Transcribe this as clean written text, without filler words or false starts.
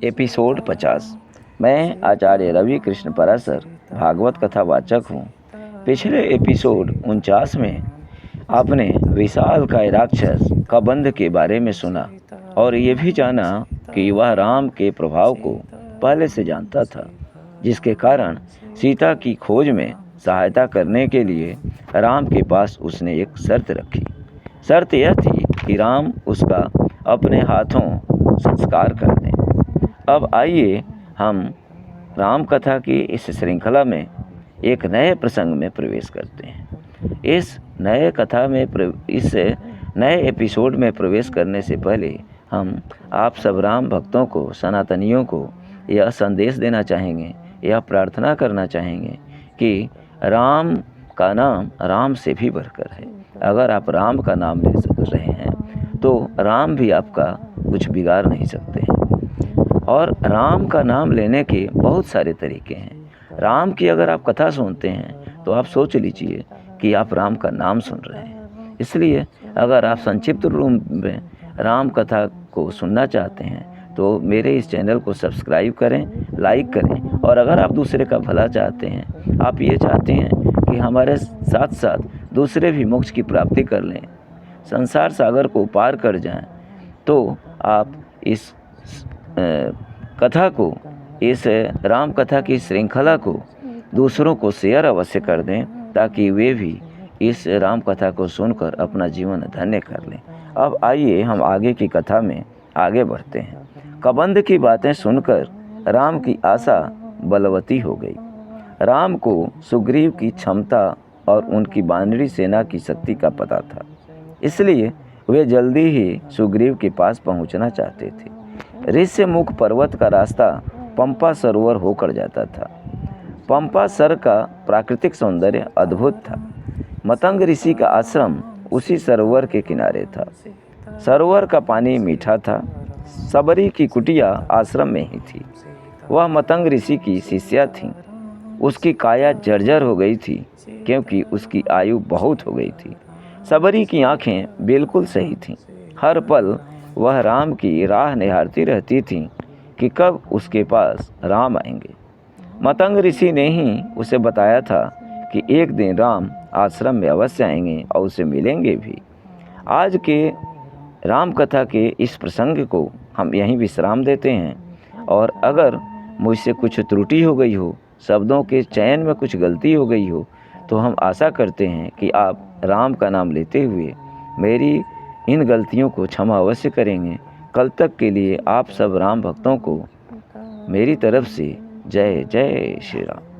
Episode 50। मैं आचार्य रवि कृष्ण पराशर भागवत कथा वाचक हूँ। पिछले एपिसोड 49 में आपने विशालकाय राक्षस कबंध के बारे में सुना और ये भी जाना कि वह राम के प्रभाव को पहले से जानता था, जिसके कारण सीता की खोज में सहायता करने के लिए राम के पास उसने एक शर्त रखी। शर्त यह थी कि राम उसका अपने हाथों संस्कार कर दें। अब आइए हम राम कथा की इस श्रृंखला में एक नए प्रसंग में प्रवेश करते हैं। इस नए एपिसोड में प्रवेश करने से पहले हम आप सब राम भक्तों को, सनातनियों को यह संदेश देना चाहेंगे, यह प्रार्थना करना चाहेंगे कि राम का नाम राम से भी बढ़कर है। अगर आप राम का नाम ले रहे हैं तो राम भी आपका कुछ बिगाड़ नहीं सकते हैं। और राम का नाम लेने के बहुत सारे तरीके हैं। राम की अगर आप कथा सुनते हैं तो आप सोच लीजिए कि आप राम का नाम सुन रहे हैं। इसलिए अगर आप संक्षिप्त रूप में राम कथा को सुनना चाहते हैं तो मेरे इस चैनल को सब्सक्राइब करें, लाइक करें। और अगर आप दूसरे का भला चाहते हैं, आप ये चाहते हैं कि हमारे साथ साथ दूसरे भी मोक्ष की प्राप्ति कर लें, संसार सागर को पार कर जाएं, तो आप इस कथा को, इस राम कथा की श्रृंखला को दूसरों को शेयर अवश्य कर दें, ताकि वे भी इस राम कथा को सुनकर अपना जीवन धन्य कर लें। अब आइए हम आगे की कथा में आगे बढ़ते हैं। कबंध की बातें सुनकर राम की आशा बलवती हो गई। राम को सुग्रीव की क्षमता और उनकी वानरी सेना की शक्ति का पता था, इसलिए वे जल्दी ही सुग्रीव के पास पहुंचना चाहते थे। ऋष्यमुख पर्वत का रास्ता पंपा सरोवर होकर जाता था। पंपा सर का प्राकृतिक सौंदर्य अद्भुत था। मतंग ऋषि का आश्रम उसी सरोवर के किनारे था। सरोवर का पानी मीठा था। सबरी की कुटिया आश्रम में ही थी। वह मतंग ऋषि की शिष्या थी। उसकी काया जर्जर हो गई थी क्योंकि उसकी आयु बहुत हो गई थी। सबरी की आंखें बिल्कुल सही थीं। हर पल वह राम की राह निहारती रहती थी कि कब उसके पास राम आएंगे। मतंग ऋषि ने ही उसे बताया था कि एक दिन राम आश्रम में अवश्य आएंगे और उसे मिलेंगे भी। आज के राम कथा के इस प्रसंग को हम यहीं विश्राम देते हैं। और अगर मुझसे कुछ त्रुटि हो गई हो, शब्दों के चयन में कुछ गलती हो गई हो, तो हम आशा करते हैं कि आप राम का नाम लेते हुए मेरी इन गलतियों को क्षमा अवश्य करेंगे। कल तक के लिए आप सब राम भक्तों को मेरी तरफ से जय जय श्री राम।